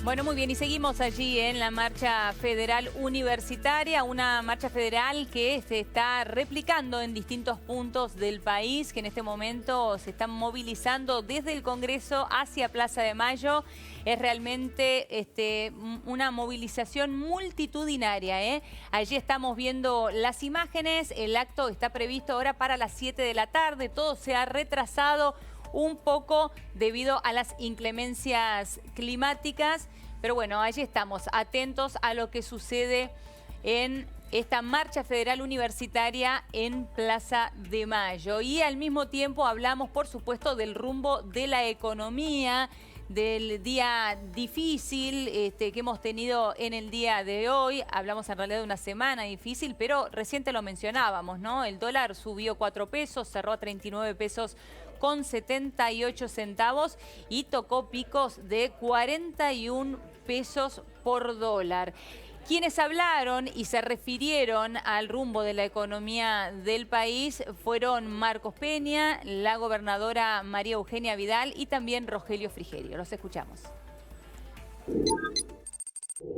Bueno, muy bien, y seguimos allí en la marcha federal universitaria, una marcha federal que se está replicando en distintos puntos del país, que en este momento se están movilizando desde el Congreso hacia Plaza de Mayo. Es realmente una movilización multitudinaria, ¿eh? Allí estamos viendo las imágenes, el acto está previsto ahora para las 7 de la tarde, todo se ha retrasado un poco debido a las inclemencias climáticas. Pero bueno, allí estamos, atentos a lo que sucede en esta marcha federal universitaria en Plaza de Mayo. Y al mismo tiempo hablamos, por supuesto, del rumbo de la economía, del día difícil que hemos tenido en el día de hoy. Hablamos en realidad de una semana difícil, pero reciente lo mencionábamos, ¿no? El dólar subió 4 pesos, cerró a 39 pesos con 78 centavos y tocó picos de 41 pesos por dólar. Quienes hablaron y se refirieron al rumbo de la economía del país fueron Marcos Peña, la gobernadora María Eugenia Vidal y también Rogelio Frigerio. Los escuchamos.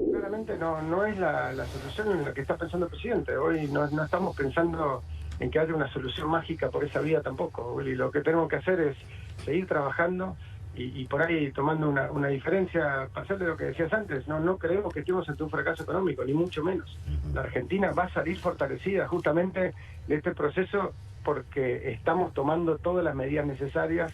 Claramente no es la solución en la que está pensando el presidente. Hoy no estamos pensando en que haya una solución mágica por esa vía tampoco. Y lo que tenemos que hacer es seguir trabajando y por ahí tomando una diferencia parcial de lo que decías antes. No creemos que estemos ante un fracaso económico, ni mucho menos. La Argentina va a salir fortalecida justamente de este proceso porque estamos tomando todas las medidas necesarias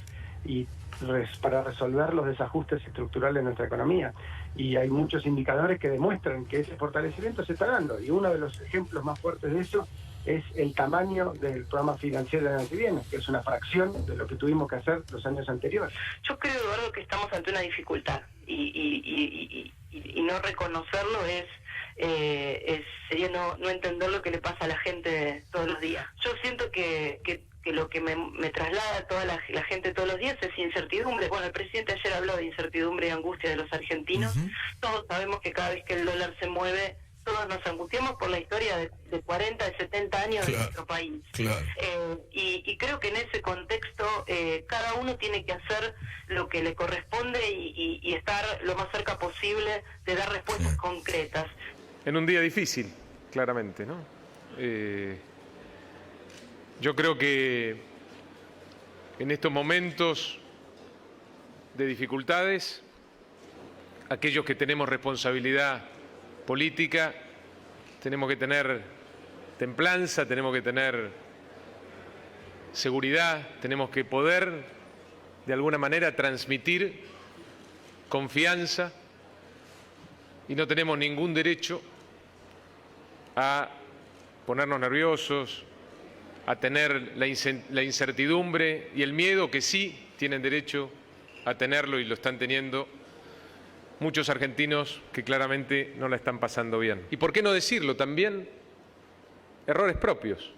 para resolver los desajustes estructurales de nuestra economía. Y hay muchos indicadores que demuestran que ese fortalecimiento se está dando. Y uno de los ejemplos más fuertes de eso es el tamaño del programa financiero del año que viene, que es una fracción de lo que tuvimos que hacer los años anteriores. Yo creo, Eduardo, que estamos ante una dificultad y no reconocerlo sería no entender lo que le pasa a la gente todos los días. Yo siento que lo que me traslada a toda la gente todos los días es incertidumbre. Bueno, el presidente ayer habló de incertidumbre y angustia de los argentinos. Todos sabemos que cada vez que el dólar se mueve, todos nos angustiamos por la historia de 40, de 70 años de nuestro país. Claro. Y creo que en ese contexto cada uno tiene que hacer lo que le corresponde y estar lo más cerca posible de dar respuestas concretas. En un día difícil, claramente, ¿no? Yo creo que en estos momentos de dificultades, aquellos que tenemos responsabilidad política, tenemos que tener templanza, tenemos que tener seguridad, tenemos que poder de alguna manera transmitir confianza y no tenemos ningún derecho a ponernos nerviosos, a tener la incertidumbre y el miedo que sí tienen derecho a tenerlo y lo están teniendo muchos argentinos que claramente no la están pasando bien. ¿Y por qué no decirlo también? Errores propios,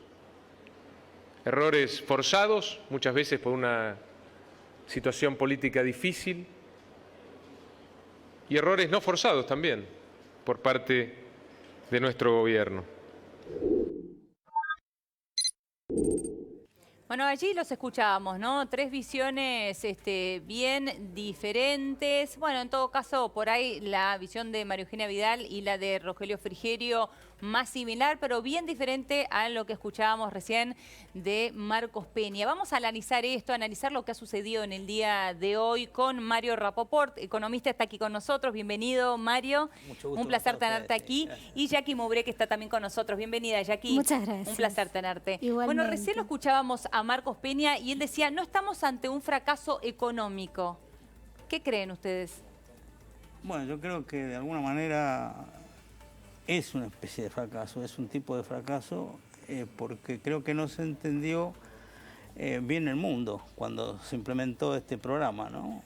errores forzados, muchas veces por una situación política difícil, y errores no forzados también por parte de nuestro gobierno. Bueno, allí los escuchábamos, ¿no? Tres visiones bien diferentes. Bueno, en todo caso, por ahí la visión de María Eugenia Vidal y la de Rogelio Frigerio más similar, pero bien diferente a lo que escuchábamos recién de Marcos Peña. Vamos a analizar esto, a analizar lo que ha sucedido en el día de hoy con Mario Rapoport, economista, está aquí con nosotros. Bienvenido, Mario. Mucho gusto. Un placer tenerte aquí. Y Jackie Moubré, que está también con nosotros. Bienvenida, Jackie. Muchas gracias. Un placer tenerte. Igualmente. Bueno, recién lo escuchábamos a Marcos Peña y él decía, no estamos ante un fracaso económico. ¿Qué creen ustedes? Bueno, yo creo que de alguna manera es una especie de fracaso, es un tipo de fracaso porque creo que no se entendió bien el mundo cuando se implementó este programa, ¿no?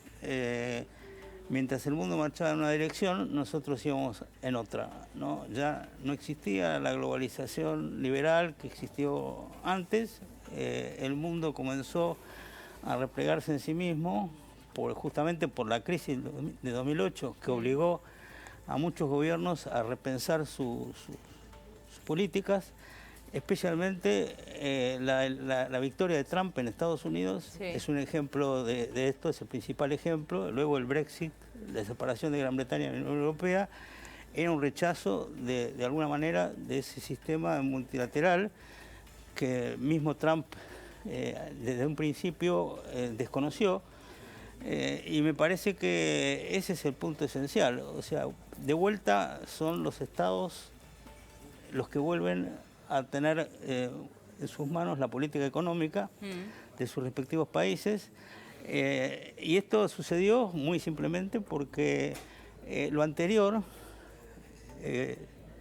Mientras el mundo marchaba en una dirección, nosotros íbamos en otra, ¿no? Ya no existía la globalización liberal que existió antes, el mundo comenzó a replegarse en sí mismo justamente por la crisis de 2008 que obligó a muchos gobiernos a repensar sus políticas especialmente la victoria de Trump en Estados Unidos Sí. es un ejemplo de esto, es el principal ejemplo. Luego el Brexit, la separación de Gran Bretaña de la Unión Europea, era un rechazo de alguna manera de ese sistema multilateral que mismo Trump desde un principio desconoció. Y me parece que ese es el punto esencial. O sea, de vuelta son los estados los que vuelven a tener en sus manos la política económica de sus respectivos países. Y esto sucedió muy simplemente porque lo anterior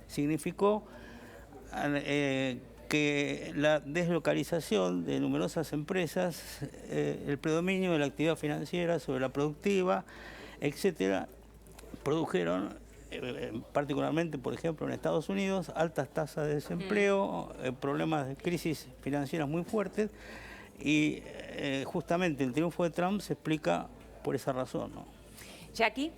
significó que la deslocalización de numerosas empresas, el predominio de la actividad financiera sobre la productiva, etcétera, produjeron, particularmente, por ejemplo, en Estados Unidos, altas tasas de desempleo, problemas de crisis financieras muy fuertes, y justamente el triunfo de Trump se explica por esa razón, ¿no? Jackie.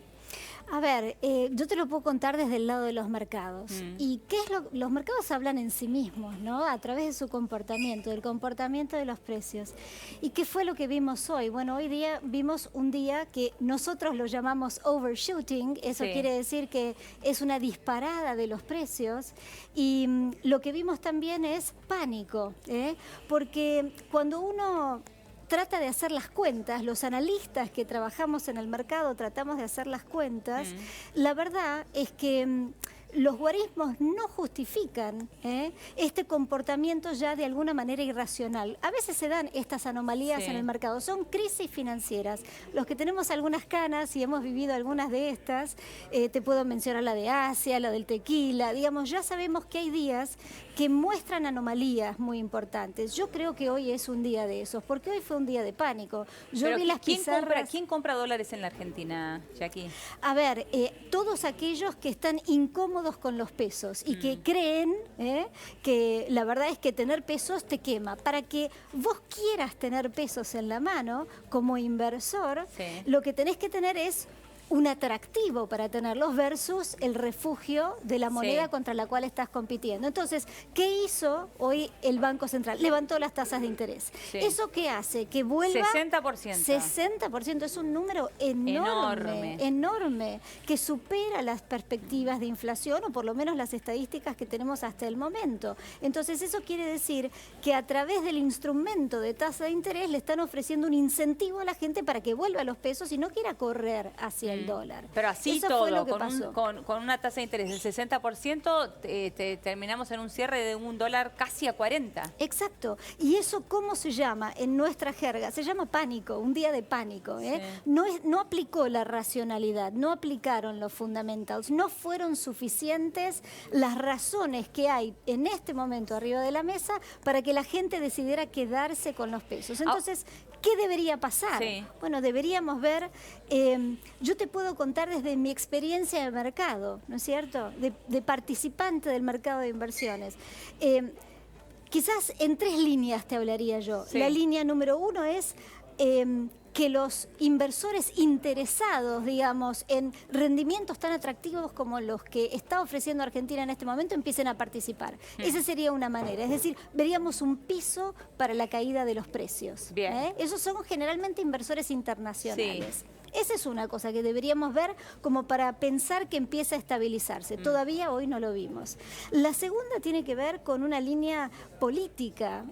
A ver, yo te lo puedo contar desde el lado de los mercados. ¿Y qué es los mercados hablan en sí mismos, ¿no? A través de su comportamiento, del comportamiento de los precios. ¿Y qué fue lo que vimos hoy? Bueno, hoy día vimos un día que nosotros lo llamamos overshooting. Eso Sí. quiere decir que es una disparada de los precios. Y lo que vimos también es pánico, porque cuando uno trata de hacer las cuentas, los analistas que trabajamos en el mercado tratamos de hacer las cuentas, la verdad es que los guarismos no justifican este comportamiento ya de alguna manera irracional. A veces se dan estas anomalías en el mercado, son crisis financieras. Los que tenemos algunas canas y hemos vivido algunas de estas, te puedo mencionar la de Asia, la del tequila, digamos, ya sabemos que hay días que muestran anomalías muy importantes. Yo creo que hoy es un día de esos, porque hoy fue un día de pánico. Yo Pero vi las pizarras. ¿quién compra dólares en la Argentina, Jackie? A ver, todos aquellos que están incómodos con los pesos y que creen que la verdad es que tener pesos te quema. Para que vos quieras tener pesos en la mano como inversor, lo que tenés que tener es un atractivo para tenerlos versus el refugio de la moneda contra la cual estás compitiendo. Entonces, ¿qué hizo hoy el Banco Central? Levantó las tasas de interés. ¿Eso qué hace? Que vuelva... 60%. 60%, es un número enorme, enorme, que supera las perspectivas de inflación o por lo menos las estadísticas que tenemos hasta el momento. Entonces, eso quiere decir que a través del instrumento de tasa de interés le están ofreciendo un incentivo a la gente para que vuelva a los pesos y no quiera correr hacia el dólar. Pero así eso todo, fue lo que pasó. con una tasa de interés del 60%, terminamos en un cierre de un dólar casi a 40. Exacto. ¿Y eso cómo se llama en nuestra jerga? Se llama pánico, un día de pánico. No aplicó la racionalidad, no aplicaron los fundamentals, no fueron suficientes las razones que hay en este momento arriba de la mesa para que la gente decidiera quedarse con los pesos. Entonces, ¿qué debería pasar? Bueno, deberíamos ver, yo te puedo contar desde mi experiencia de mercado, ¿no es cierto? De participante del mercado de inversiones. Quizás en 3 líneas te hablaría yo. La línea número 1 es que los inversores interesados, digamos, en rendimientos tan atractivos como los que está ofreciendo Argentina en este momento empiecen a participar. Esa sería una manera. Es decir, veríamos un piso para la caída de los precios. Esos son generalmente inversores internacionales. Esa es una cosa que deberíamos ver como para pensar que empieza a estabilizarse. Todavía hoy no lo vimos. La segunda tiene que ver con una línea política.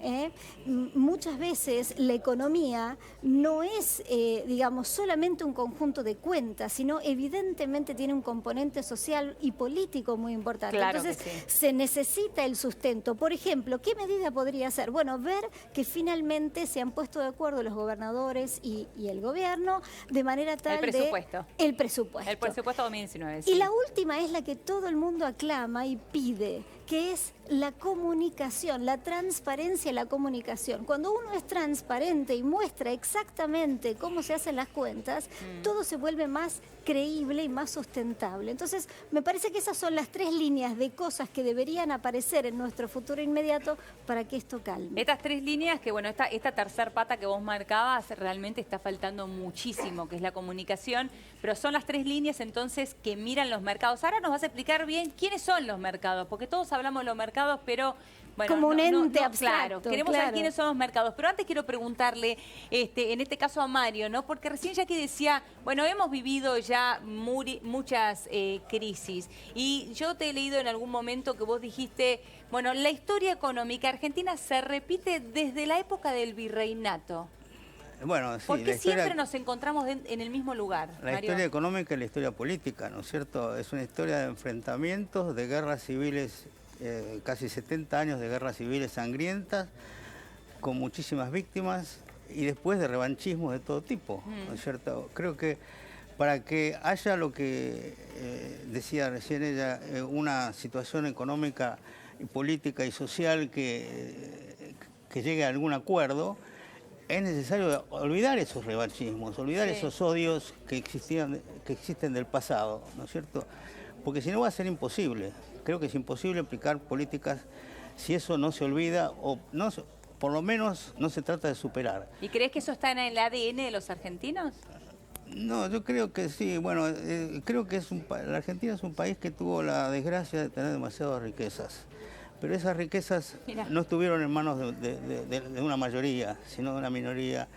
Muchas veces la economía no es, digamos, solamente un conjunto de cuentas, sino evidentemente tiene un componente social y político muy importante. Entonces, se necesita el sustento. Por ejemplo, ¿qué medida podría ser? Bueno, ver que finalmente se han puesto de acuerdo los gobernadores y el gobierno de manera tal el presupuesto. El presupuesto. El presupuesto 2019. Y la última es la que todo el mundo aclama y pide, que es la comunicación, la transparencia en la comunicación. Cuando uno es transparente y muestra exactamente cómo se hacen las cuentas, todo se vuelve más creíble y más sustentable. Entonces, me parece que esas son las 3 líneas de cosas que deberían aparecer en nuestro futuro inmediato para que esto calme. Estas 3 líneas que, bueno, esta tercer pata que vos marcabas realmente está faltando muchísimo, que es la comunicación, pero son las 3 líneas entonces que miran los mercados. Ahora nos vas a explicar bien quiénes son los mercados, porque todos hablamos de los mercados, pero como un ente abstracto. Claro, queremos saber quiénes son los mercados. Pero antes quiero preguntarle, en este caso a Mario, ¿no? Porque recién ya que decía, bueno, hemos vivido ya muchas crisis. Y yo te he leído en algún momento que vos dijiste, bueno, la historia económica argentina se repite desde la época del virreinato. Bueno, sí, ¿Por qué siempre nos encontramos en el mismo lugar, La Mario? historia económica y la historia política, ¿no es cierto? Es una historia de enfrentamientos, de guerras civiles, casi 70 años de guerras civiles sangrientas, con muchísimas víctimas, y después de revanchismos de todo tipo, ¿no es cierto? Creo que para que haya lo que decía recién ella, una situación económica, y política y social que llegue a algún acuerdo, es necesario olvidar esos revanchismos, olvidar esos odios que existen del pasado, ¿no es cierto? Porque si no va a ser imposible. Creo que es imposible aplicar políticas si eso no se olvida o no, por lo menos no se trata de superar. ¿Y crees que eso está en el ADN de los argentinos? No, yo creo que sí. Bueno, creo que la Argentina es un país que tuvo la desgracia de tener demasiadas riquezas. Pero esas riquezas no estuvieron en manos de una mayoría, sino de una minoría.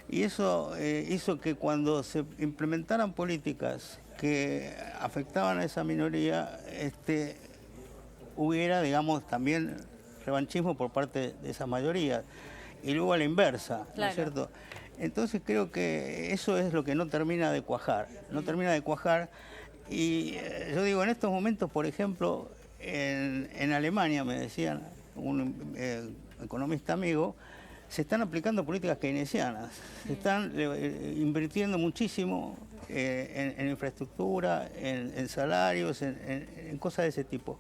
Y eso hizo que cuando se implementaran políticas que afectaban a esa minoría, hubiera, digamos, también revanchismo por parte de esa mayoría. Y luego a la inversa, ¿no es cierto? Entonces creo que eso es lo que no termina de cuajar. No termina de cuajar. Y yo digo, en estos momentos, por ejemplo, en Alemania, me decían un economista amigo, se están aplicando políticas keynesianas, se están invirtiendo muchísimo en infraestructura, en salarios, en cosas de ese tipo.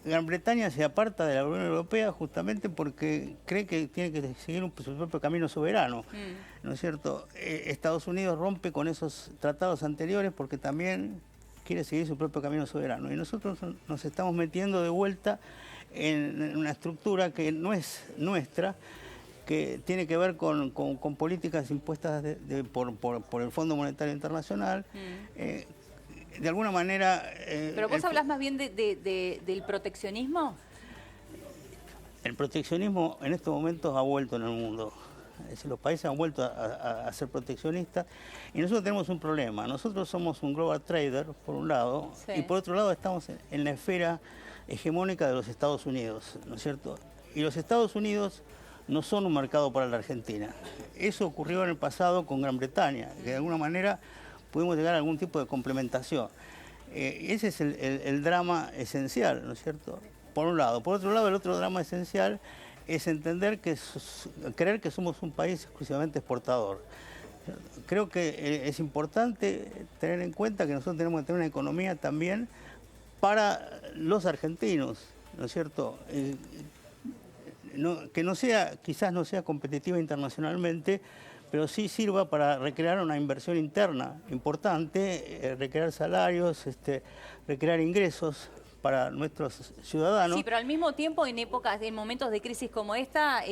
Gran Bretaña se aparta de la Unión Europea justamente porque cree que tiene que seguir su propio camino soberano, ¿no es cierto? Estados Unidos rompe con esos tratados anteriores porque también quiere seguir su propio camino soberano. Y nosotros nos estamos metiendo de vuelta en una estructura que no es nuestra, que tiene que ver con políticas impuestas por el Fondo Monetario Internacional. De alguna manera... ¿Pero vos hablás más bien del proteccionismo? El proteccionismo en estos momentos ha vuelto en el mundo. Es decir, los países han vuelto a ser proteccionistas y nosotros tenemos un problema. Nosotros somos un global trader, por un lado, y por otro lado estamos en la esfera hegemónica de los Estados Unidos, ¿no es cierto? Y los Estados Unidos no son un mercado para la Argentina. Eso ocurrió en el pasado con Gran Bretaña, que de alguna manera pudimos llegar a algún tipo de complementación. Ese es el drama esencial, ¿no es cierto? Por un lado. Por otro lado, el otro drama esencial es entender creer que somos un país exclusivamente exportador. Creo que es importante tener en cuenta que nosotros tenemos que tener una economía también para los argentinos, ¿no es cierto? Que no sea, quizás no sea competitiva internacionalmente, pero sí sirva para recrear una inversión interna importante, recrear salarios, recrear ingresos para nuestros ciudadanos. Sí, pero al mismo tiempo, en momentos de crisis como esta,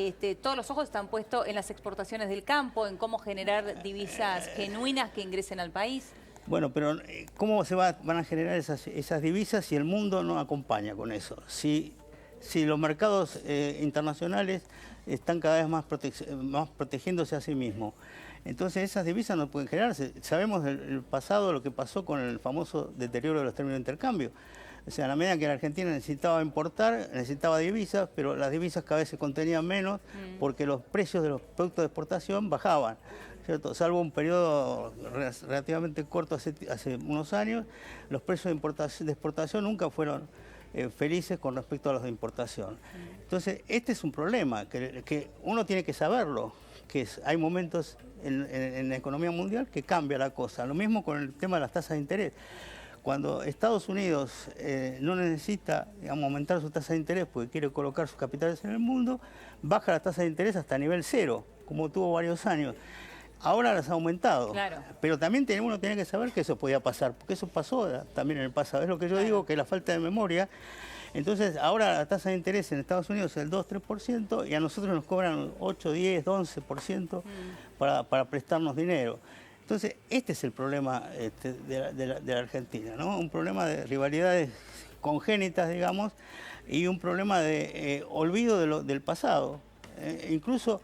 todos los ojos están puestos en las exportaciones del campo, en cómo generar divisas genuinas que ingresen al país. Bueno, pero ¿cómo van a generar esas divisas si el mundo no acompaña con eso? Si los mercados internacionales están cada vez más protegiéndose a sí mismos. Entonces esas divisas no pueden generarse. Sabemos del pasado lo que pasó con el famoso deterioro de los términos de intercambio. O sea, a la medida que la Argentina necesitaba importar, necesitaba divisas, pero las divisas cada vez se contenían menos porque los precios de los productos de exportación bajaban, ¿cierto? Salvo un periodo relativamente corto hace unos años, los precios de exportación nunca fueron felices con respecto a los de importación. Entonces, este es un problema que uno tiene que saberlo, que hay momentos en la economía mundial que cambia la cosa. Lo mismo con el tema de las tasas de interés. Cuando Estados Unidos no necesita, digamos, aumentar su tasa de interés porque quiere colocar sus capitales en el mundo, baja la tasa de interés hasta nivel cero, como tuvo varios años. Ahora las ha aumentado, pero también uno tiene que saber que eso podía pasar, porque eso pasó también en el pasado. Es lo que yo digo, que la falta de memoria. Entonces, ahora la tasa de interés en Estados Unidos es el 2-3% y a nosotros nos cobran 8, 10, 11% para prestarnos dinero. Entonces, este es el problema de la Argentina, ¿no? Un problema de rivalidades congénitas, digamos, y un problema de olvido del pasado. Incluso,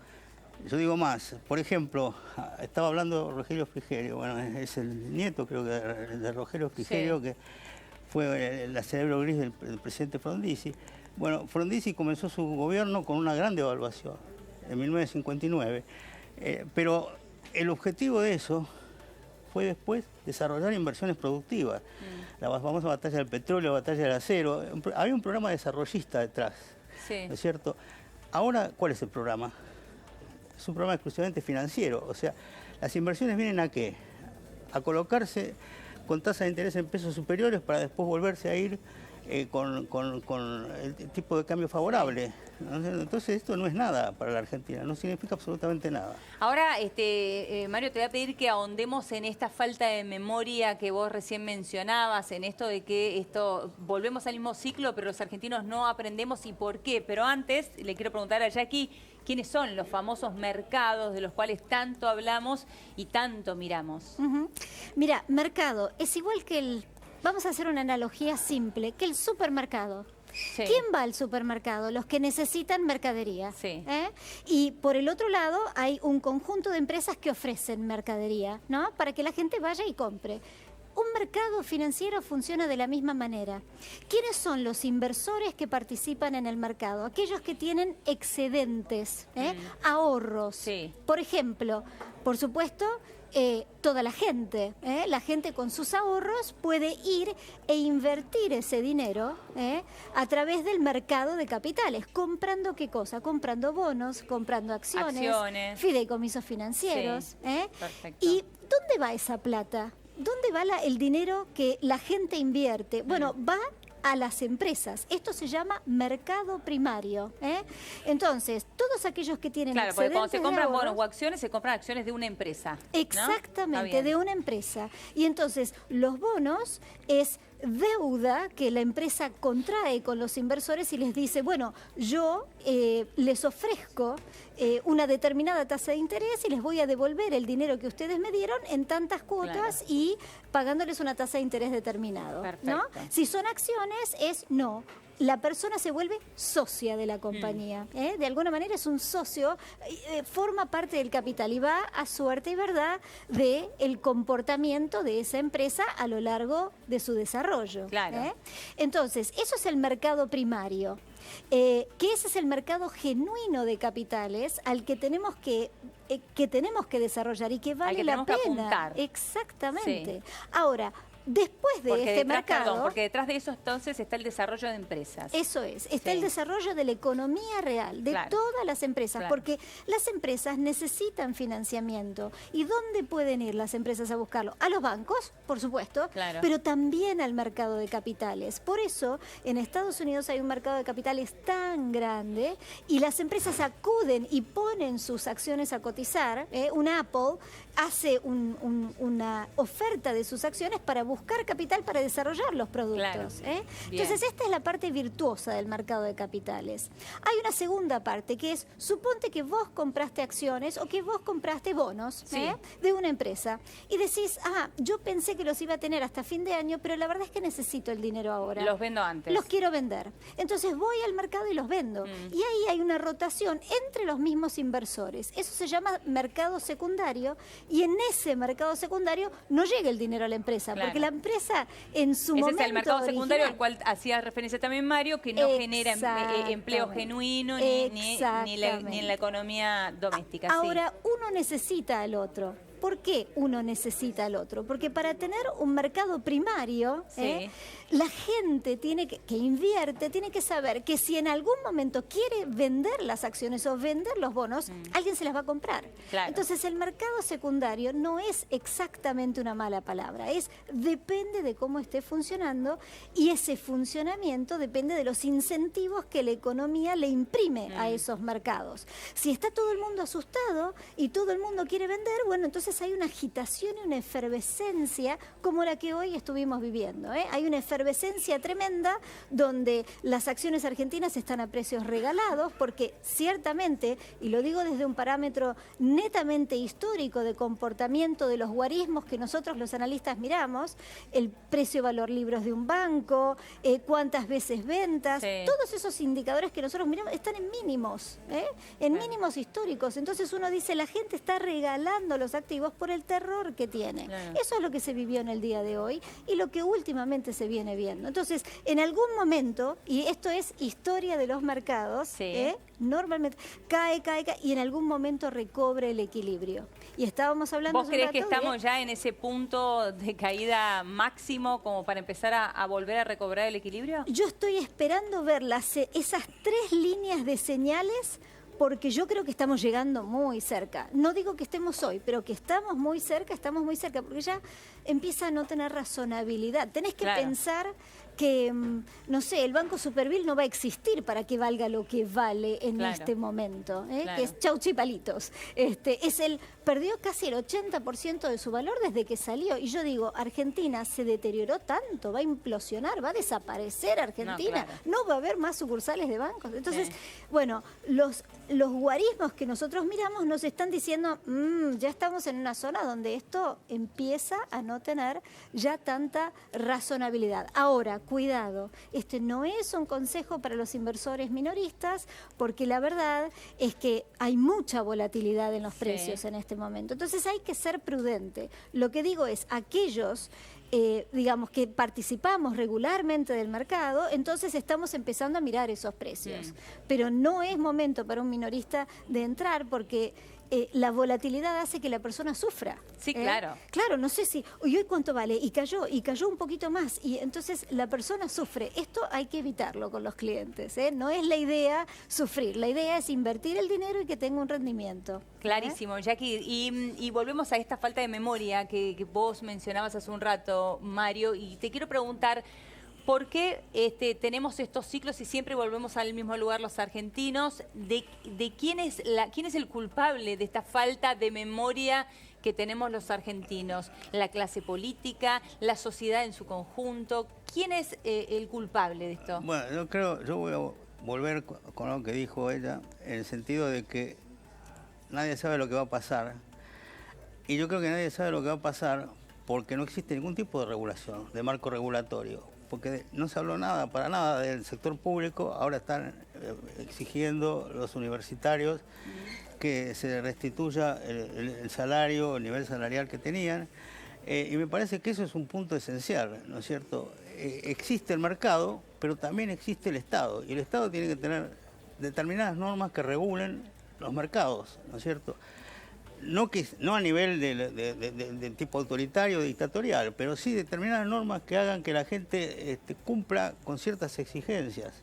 yo digo más, por ejemplo, estaba hablando Rogelio Frigerio, bueno, es el nieto creo que de Rogelio Frigerio, que fue la cerebro gris del presidente Frondizi. Bueno, Frondizi comenzó su gobierno con una gran devaluación en 1959, pero el objetivo de eso fue después desarrollar inversiones productivas. La famosa batalla del petróleo, la batalla del acero, había un programa desarrollista detrás, ¿no es cierto? Ahora, ¿cuál es el programa? Es un programa exclusivamente financiero, o sea, las inversiones vienen ¿a qué? A colocarse con tasas de interés en pesos superiores para después volverse a ir con el tipo de cambio favorable. Entonces esto no es nada para la Argentina, no significa absolutamente nada. Ahora, Mario, te voy a pedir que ahondemos en esta falta de memoria que vos recién mencionabas, en esto de que volvemos al mismo ciclo, pero los argentinos no aprendemos y por qué. Pero antes, le quiero preguntar a Jackie, ¿quiénes son los famosos mercados de los cuales tanto hablamos y tanto miramos? Mira, mercado es igual que vamos a hacer una analogía simple, que el supermercado. Sí. ¿Quién va al supermercado? Los que necesitan mercadería. Sí. Y por el otro lado hay un conjunto de empresas que ofrecen mercadería, ¿no? Para que la gente vaya y compre. Un mercado financiero funciona de la misma manera. ¿Quiénes son los inversores que participan en el mercado? Aquellos que tienen excedentes, ahorros. Sí. Por ejemplo, por supuesto, toda la gente con sus ahorros puede ir e invertir ese dinero a través del mercado de capitales. ¿Comprando qué cosa? Comprando bonos, comprando acciones. Fideicomisos financieros. Sí. Perfecto. ¿Y dónde va esa plata? ¿Dónde va el dinero que la gente invierte? Bueno, va a las empresas. Esto se llama mercado primario. Entonces, todos aquellos que tienen claro, porque cuando excedentes se compran de ahorros, bonos o acciones, se compran acciones de una empresa, ¿no? Exactamente, de una empresa. Y entonces, los bonos es deuda que la empresa contrae con los inversores y les dice, bueno, yo les ofrezco una determinada tasa de interés y les voy a devolver el dinero que ustedes me dieron en tantas cuotas y pagándoles una tasa de interés determinado, ¿no? Si son acciones, no. La persona se vuelve socia de la compañía. De alguna manera es un socio, forma parte del capital y va a suerte y verdad del comportamiento de esa empresa a lo largo de su desarrollo. Claro. Entonces, eso es el mercado primario. Que ese es el mercado genuino de capitales al que tenemos que desarrollar y que vale la pena. Que apuntar. Exactamente. Sí. Ahora, después de este mercado... porque detrás de eso entonces está el desarrollo de empresas. Eso es, está el desarrollo de la economía real, de todas las empresas, porque las empresas necesitan financiamiento. ¿Y dónde pueden ir las empresas a buscarlo? A los bancos, por supuesto, pero también al mercado de capitales. Por eso, en Estados Unidos hay un mercado de capitales tan grande y las empresas acuden y ponen sus acciones a cotizar. Un Apple hace una oferta de sus acciones para buscar capital para desarrollar los productos. Entonces, esta es la parte virtuosa del mercado de capitales. Hay una segunda parte que es, suponte que vos compraste acciones o que vos compraste bonos de una empresa y decís, yo pensé que los iba a tener hasta fin de año, pero la verdad es que necesito el dinero ahora. Los vendo antes. Los quiero vender. Entonces voy al mercado y los vendo. Y ahí hay una rotación entre los mismos inversores. Eso se llama mercado secundario y en ese mercado secundario no llega el dinero a la empresa, porque la empresa en su momento Ese es el mercado original, secundario al cual hacía referencia también Mario, que no genera empleo genuino ni en la economía doméstica. Ahora, uno necesita al otro. ¿Por qué uno necesita al otro? Porque para tener un mercado primario, la gente que invierte tiene que saber que si en algún momento quiere vender las acciones o vender los bonos, alguien se las va a comprar. Entonces, el mercado secundario no es exactamente una mala palabra, depende de cómo esté funcionando y ese funcionamiento depende de los incentivos que la economía le imprime a esos mercados. Si está todo el mundo asustado y todo el mundo quiere vender, bueno, entonces entonces hay una agitación y una efervescencia como la que hoy estuvimos viviendo. Hay una efervescencia tremenda donde las acciones argentinas están a precios regalados porque ciertamente, y lo digo desde un parámetro netamente histórico de comportamiento de los guarismos que nosotros los analistas miramos, el precio-valor libros de un banco, cuántas veces ventas, todos esos indicadores que nosotros miramos están en mínimos, en mínimos históricos. Entonces uno dice, la gente está regalando los activos por el terror que tiene. Eso es lo que se vivió en el día de hoy y lo que últimamente se viene viendo. Entonces, en algún momento, y esto es historia de los mercados, normalmente cae y en algún momento recobre el equilibrio. Y estábamos hablando... ¿Vos crees que estamos ya en ese punto de caída máximo como para empezar a volver a recobrar el equilibrio? Yo estoy esperando ver esas 3 líneas de señales porque yo creo que estamos llegando muy cerca. No digo que estemos hoy, pero que estamos muy cerca, porque ya empieza a no tener razonabilidad. Tenés que pensar que, no sé, el Banco Superville no va a existir para que valga lo que vale en este momento, que es chauchi palitos. Perdió casi el 80% de su valor desde que salió. Y yo digo, Argentina se deterioró tanto, va a implosionar, va a desaparecer Argentina, no va a haber más sucursales de bancos. Entonces, bueno, los guarismos que nosotros miramos nos están diciendo, ya estamos en una zona donde esto empieza a no tener ya tanta razonabilidad. Ahora, cuidado, este no es un consejo para los inversores minoristas, porque la verdad es que hay mucha volatilidad en los precios en este momento. Entonces hay que ser prudente. Lo que digo es, aquellos digamos que participamos regularmente del mercado, entonces estamos empezando a mirar esos precios. Pero no es momento para un minorista de entrar porque la volatilidad hace que la persona sufra. Sí, claro. Claro, no sé si, ¿y hoy cuánto vale? Y cayó un poquito más. Y entonces la persona sufre. Esto hay que evitarlo con los clientes. No es la idea sufrir. La idea es invertir el dinero y que tenga un rendimiento. Clarísimo, Jackie. Y volvemos a esta falta de memoria que vos mencionabas hace un rato, Mario. Y te quiero preguntar, ¿por qué tenemos estos ciclos y siempre volvemos al mismo lugar los argentinos? ¿De quién es el culpable de esta falta de memoria que tenemos los argentinos? ¿La clase política? ¿La sociedad en su conjunto? ¿Quién es el culpable de esto? Bueno, yo voy a volver con lo que dijo ella, en el sentido de que nadie sabe lo que va a pasar. Y yo creo que nadie sabe lo que va a pasar porque no existe ningún tipo de regulación, de marco regulatorio. Porque no se habló para nada del sector público. Ahora están exigiendo los universitarios que se restituya el salario, el nivel salarial que tenían. Y me parece que eso es un punto esencial, ¿no es cierto? Existe el mercado, pero también existe el Estado. Y el Estado tiene que tener determinadas normas que regulen los mercados, ¿no es cierto? No a nivel de tipo autoritario o dictatorial, pero sí determinadas normas que hagan que la gente cumpla con ciertas exigencias.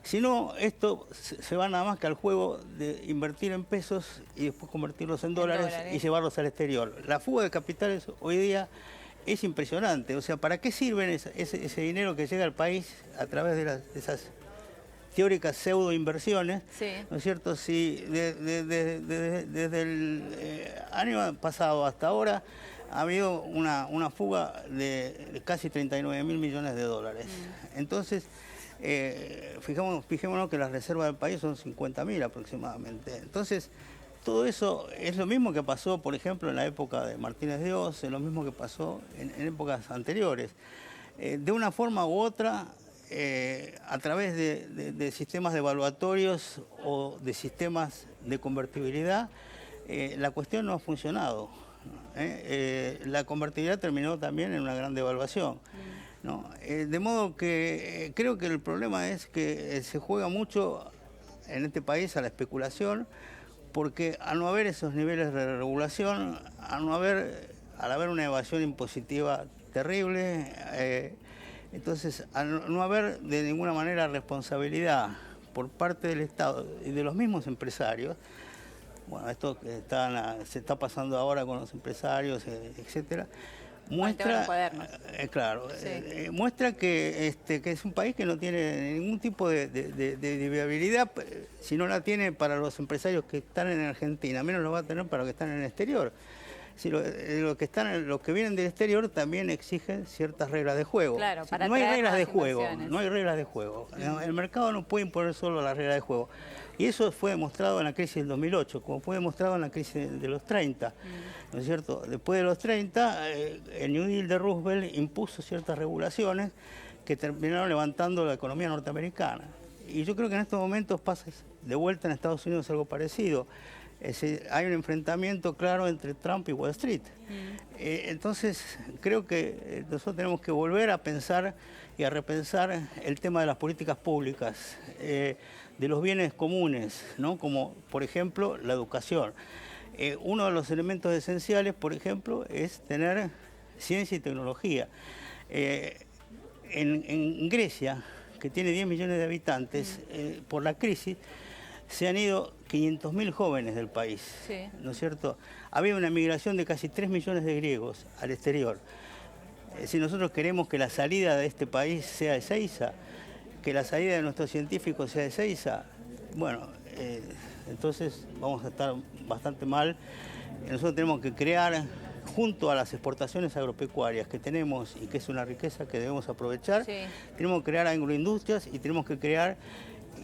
Si no, esto se va nada más que al juego de invertir en pesos y después convertirlos en dólares y llevarlos al exterior. La fuga de capitales hoy día es impresionante. O sea, ¿para qué sirven ese dinero que llega al país a través de esas teóricas pseudo-inversiones, ¿no es cierto? Si desde el año pasado hasta ahora ha habido una fuga de casi 39.000 millones de dólares. Entonces, fijémonos que las reservas del país son 50.000 aproximadamente. Entonces, todo eso es lo mismo que pasó, por ejemplo, en la época de Martínez de Oz, es lo mismo que pasó en épocas anteriores. De una forma u otra, a través de sistemas devaluatorios o de sistemas de convertibilidad, la cuestión no ha funcionado. La convertibilidad terminó también en una gran devaluación, ¿no? De modo que creo que el problema es que se juega mucho en este país a la especulación, porque al no haber esos niveles de regulación, al haber una evasión impositiva terrible, entonces, al no haber de ninguna manera responsabilidad por parte del Estado y de los mismos empresarios, bueno, esto que se está pasando ahora con los empresarios, etcétera, muestra, muestra que es un país que no tiene ningún tipo de viabilidad. Si no la tiene para los empresarios que están en Argentina, menos lo va a tener para los que están en el exterior. Si los que vienen del exterior también exigen ciertas reglas de juego. Claro, para no hay atraer reglas más de juego, inversiones. no hay reglas de juego. El mercado no puede imponer solo las reglas de juego. Y eso fue demostrado en la crisis del 2008, como fue demostrado en la crisis de los 30. ¿No es cierto? Después de los 30, el New Deal de Roosevelt impuso ciertas regulaciones que terminaron levantando la economía norteamericana. Y yo creo que en estos momentos pasa de vuelta en Estados Unidos algo parecido. Hay un enfrentamiento claro entre Trump y Wall Street. Entonces, creo que nosotros tenemos que volver a pensar y a repensar el tema de las políticas públicas, de los bienes comunes, ¿no? Como, por ejemplo, la educación. Uno de los elementos esenciales, por ejemplo, es tener ciencia y tecnología. En Grecia, que tiene 10 millones de habitantes, por la crisis, se han ido 500.000 jóvenes del país, Sí. ¿no es cierto? Había una migración de casi 3 millones de griegos al exterior. Si nosotros queremos que la salida de este país sea Ezeiza, que la salida de nuestros científicos sea Ezeiza, bueno, entonces vamos a estar bastante mal. Nosotros tenemos que crear, junto a las exportaciones agropecuarias que tenemos y que es una riqueza que debemos aprovechar, Sí. tenemos que crear agroindustrias y tenemos que crear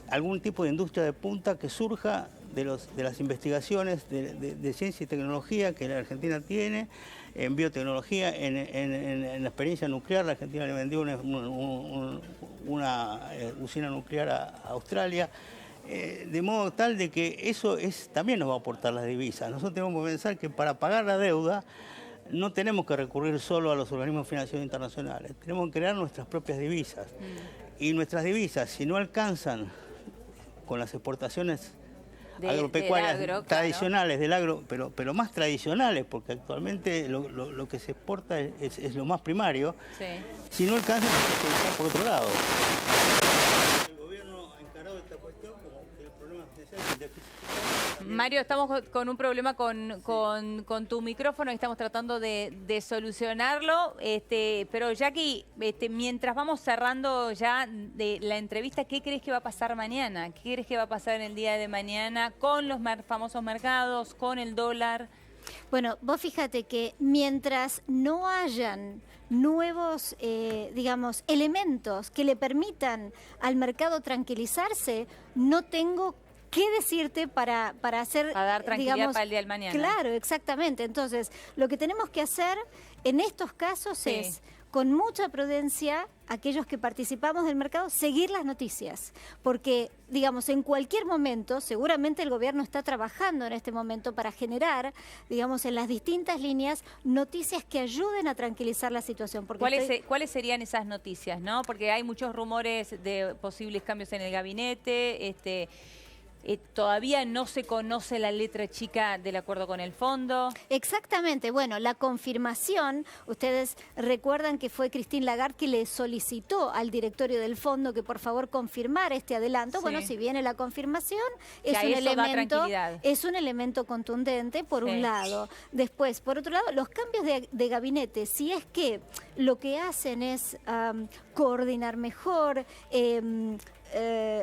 algún tipo de industria de punta que surja de las investigaciones de ciencia y tecnología que la Argentina tiene, en biotecnología, en la experiencia nuclear. La Argentina le vendió una usina nuclear a Australia, de modo tal de que eso también nos va a aportar las divisas. Nosotros tenemos que pensar que para pagar la deuda no tenemos que recurrir solo a los organismos financieros internacionales, tenemos que crear nuestras propias divisas. Y nuestras divisas, si no alcanzan con las exportaciones agropecuarias del agro, tradicionales, del agro, pero más tradicionales, porque actualmente lo que se exporta es lo más primario, Sí. si no alcanzan, hay que buscar por otro lado. El gobierno ha encarado esta cuestión como el problema esencial del déficit. Mario, estamos con un problema con tu micrófono y estamos tratando de solucionarlo. Pero Jackie, mientras vamos cerrando ya de la entrevista, ¿qué crees que va a pasar mañana? ¿Qué crees que va a pasar en el día de mañana con los famosos mercados, con el dólar? Bueno, vos fíjate que mientras no hayan nuevos, digamos, elementos que le permitan al mercado tranquilizarse, no tengo qué decirte para hacer... A dar tranquilidad, digamos, para el día del mañana. Claro, exactamente. Entonces, lo que tenemos que hacer en estos casos Sí. es, con mucha prudencia, aquellos que participamos del mercado, seguir las noticias. Porque, digamos, en cualquier momento, seguramente el gobierno está trabajando en este momento para generar, digamos, en las distintas líneas, noticias que ayuden a tranquilizar la situación. Porque ¿Cuáles serían esas noticias, no? Porque hay muchos rumores de posibles cambios en el gabinete. Todavía no se conoce la letra chica del acuerdo con el fondo. Exactamente. Bueno, la confirmación, ustedes recuerdan que fue Christine Lagarde que le solicitó al directorio del fondo que por favor confirmara este adelanto. Sí. Bueno, si viene la confirmación, Ya eso da tranquilidad. es un elemento contundente, por Sí. un lado. Después, por otro lado, los cambios de gabinete, si es que lo que hacen es coordinar mejor,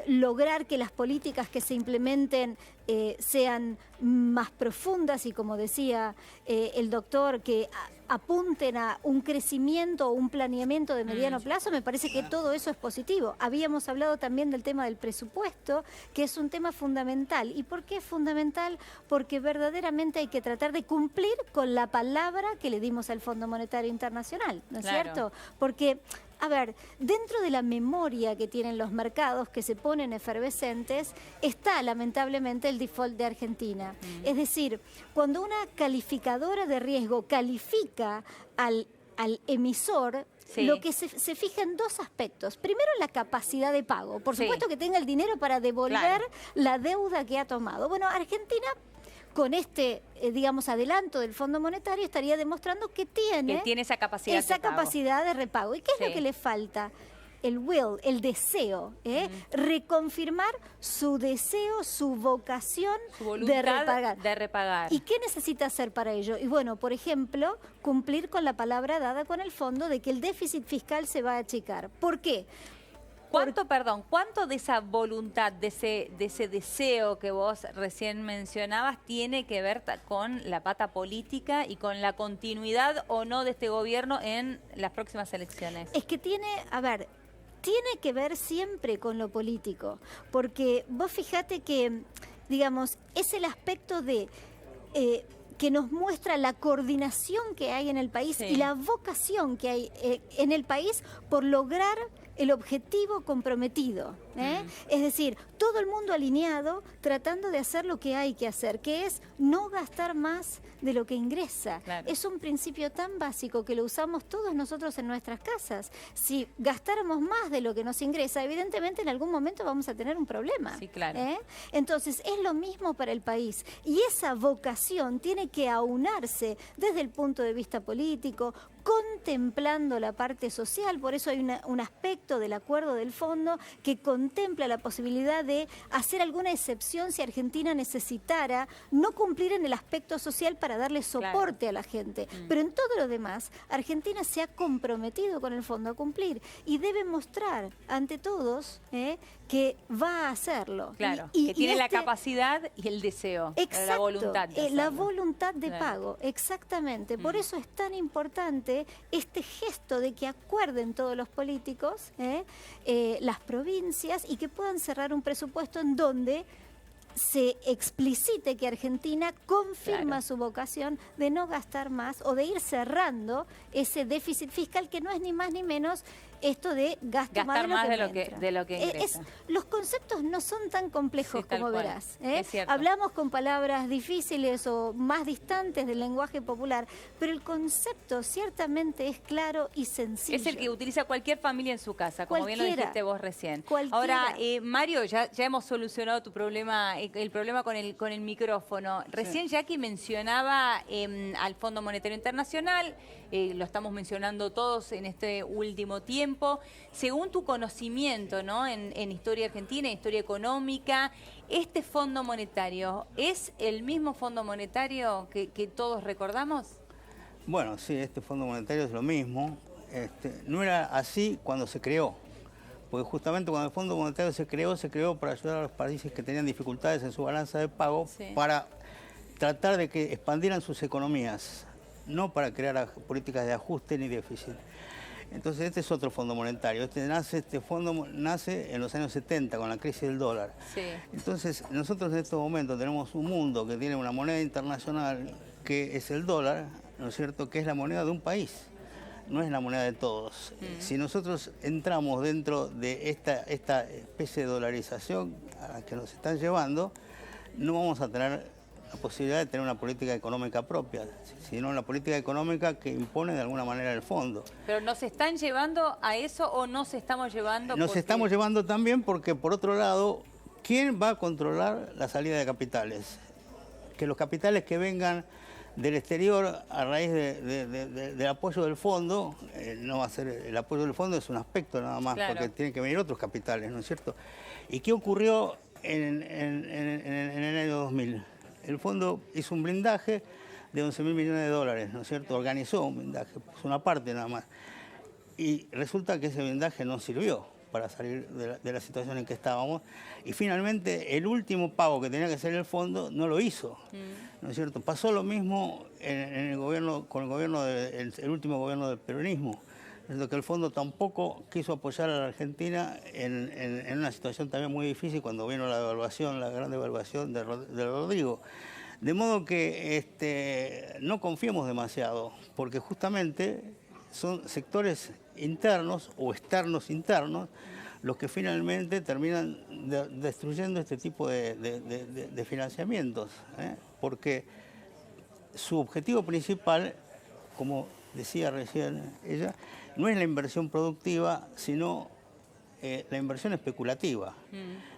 lograr que las políticas que se implementen sean más profundas y, como decía el doctor, que apunten a un crecimiento o un planeamiento de mediano plazo, me parece que todo eso es positivo. Habíamos hablado también del tema del presupuesto, que es un tema fundamental. ¿Y por qué es fundamental? Porque verdaderamente hay que tratar de cumplir con la palabra que le dimos al Fondo Monetario Internacional, ¿no es Claro. cierto? Porque, a ver, dentro de la memoria que tienen los mercados que se ponen efervescentes, está lamentablemente el default de Argentina. Es decir, cuando una calificadora de riesgo califica al emisor, Sí. lo que se fija en dos aspectos. Primero, la capacidad de pago. Por Sí. supuesto que tenga el dinero para devolver Claro. la deuda que ha tomado. Bueno, Argentina, con este, digamos, adelanto del Fondo Monetario, estaría demostrando que tiene esa capacidad esa de pago. capacidad de repago. ¿Y qué es Sí. lo que le falta? El will, el deseo, reconfirmar su deseo, su vocación Su de voluntad repagar. de repagar. ¿Y qué necesita hacer para ello? Y bueno, por ejemplo, cumplir con la palabra dada con el fondo de que el déficit fiscal se va a achicar. ¿Por qué? ¿Cuánto de esa voluntad, de ese deseo que vos recién mencionabas, tiene que ver con la pata política y con la continuidad o no de este gobierno en las próximas elecciones? Es que tiene que ver siempre con lo político, porque vos fíjate que, digamos, es el aspecto de... que nos muestra la coordinación que hay en el país y la vocación que hay en el país por lograr el objetivo comprometido. Es decir, todo el mundo alineado tratando de hacer lo que hay que hacer, que es no gastar más de lo que ingresa. Claro. Es un principio tan básico que lo usamos todos nosotros en nuestras casas. Si gastáramos más de lo que nos ingresa, evidentemente en algún momento vamos a tener un problema. Sí, claro. Entonces, es lo mismo para el país. Y esa vocación tiene que aunarse desde el punto de vista político, contemplando la parte social. Por eso hay un aspecto del acuerdo del fondo que contempla la posibilidad de hacer alguna excepción si Argentina necesitara no cumplir en el aspecto social para darle soporte a la gente. Pero en todo lo demás, Argentina se ha comprometido con el fondo a cumplir y debe mostrar ante todos que va a hacerlo. Claro, que tiene la capacidad y el deseo, exacto, la voluntad de la hacerlo. voluntad de pago, exactamente. Por eso es tan importante este gesto de que acuerden todos los políticos, las provincias, y que puedan cerrar un presupuesto en donde se explicite que Argentina confirma su vocación de no gastar más o de ir cerrando ese déficit fiscal que no es ni más ni menos esto de gastar más de lo que ingresa. Los conceptos no son tan complejos como verás. Es cierto. Hablamos con palabras difíciles o más distantes del lenguaje popular, pero el concepto ciertamente es claro y sencillo. Es el que utiliza cualquier familia en su casa, como bien lo dijiste vos recién. Cualquiera. Ahora, Mario, ya hemos solucionado tu problema, el problema con el micrófono. Recién Jackie mencionaba al Fondo Monetario Internacional, lo estamos mencionando todos en este último tiempo. Según tu conocimiento, ¿no?, en historia argentina, historia económica, ¿este Fondo Monetario es el mismo Fondo Monetario que todos recordamos? Bueno, sí, este Fondo Monetario es lo mismo. No era así cuando se creó, porque justamente cuando el Fondo Monetario se creó para ayudar a los países que tenían dificultades en su balanza de pago, para tratar de que expandieran sus economías, no para crear políticas de ajuste ni déficit. Entonces este es otro Fondo Monetario. Este fondo nace en los años 70 con la crisis del dólar. Sí. Entonces nosotros en estos momentos tenemos un mundo que tiene una moneda internacional que es el dólar, ¿no es cierto?, que es la moneda de un país, no es la moneda de todos. Si nosotros entramos dentro de esta especie de dolarización a la que nos están llevando, no vamos a tener la posibilidad de tener una política económica propia, sino la política económica que impone de alguna manera el fondo. ¿Pero nos están llevando a eso o nos estamos llevando? Nos estamos llevando también porque, por otro lado, ¿quién va a controlar la salida de capitales? Que los capitales que vengan del exterior a raíz del apoyo del fondo, no va a ser el apoyo del fondo, es un aspecto nada más, porque tienen que venir otros capitales, ¿no es cierto? ¿Y qué ocurrió en el año 2000? El fondo hizo un blindaje de 11.000 millones de dólares, ¿no es cierto? Organizó un blindaje, puso una parte nada más. Y resulta que ese blindaje no sirvió para salir de la situación en que estábamos. Y finalmente el último pago que tenía que hacer el fondo no lo hizo, ¿no es cierto? Pasó lo mismo en el gobierno, con el gobierno el último gobierno del peronismo. Es que el fondo tampoco quiso apoyar a la Argentina en una situación también muy difícil cuando vino la devaluación, la gran devaluación de Rodrigo. De modo que no confiemos demasiado, porque justamente son sectores internos o externos internos los que finalmente terminan destruyendo este tipo de financiamientos, porque su objetivo principal, como decía recién ella, no es la inversión productiva, sino la inversión especulativa,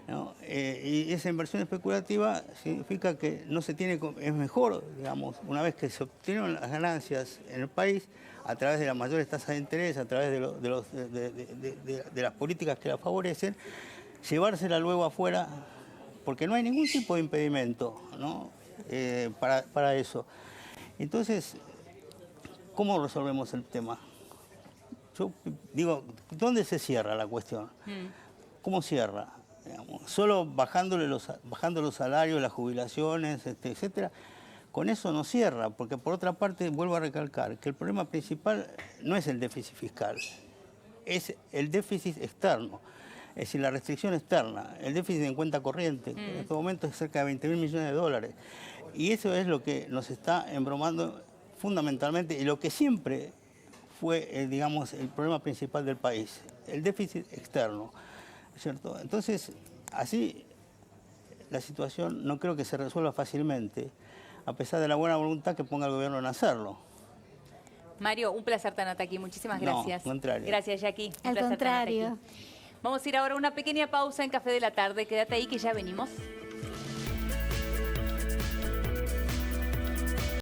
¿no? Y esa inversión especulativa significa que no se tiene, es mejor, digamos, una vez que se obtienen las ganancias en el país, a través de las mayores tasas de interés, a través de las políticas que la favorecen, llevársela luego afuera, porque no hay ningún tipo de impedimento, ¿no?, para eso. Entonces, ¿cómo resolvemos el tema? Yo digo, ¿dónde se cierra la cuestión? ¿cómo cierra? Digamos, solo bajando los salarios, las jubilaciones, etcétera, con eso no cierra, porque por otra parte, vuelvo a recalcar, que el problema principal no es el déficit fiscal, es el déficit externo, es decir, la restricción externa, el déficit en cuenta corriente, que en este momento es cerca de 20.000 millones de dólares. Y eso es lo que nos está embromando fundamentalmente y lo que siempre fue, digamos, el problema principal del país, el déficit externo, ¿cierto? Entonces, así la situación no creo que se resuelva fácilmente, a pesar de la buena voluntad que ponga el gobierno en hacerlo. Mario, un placer tenerte aquí. Muchísimas gracias. No, al contrario. Gracias, Jackie. Un Al placer tenerte contrario. aquí. Vamos a ir ahora a una pequeña pausa en Café de la Tarde. Quédate ahí que ya venimos.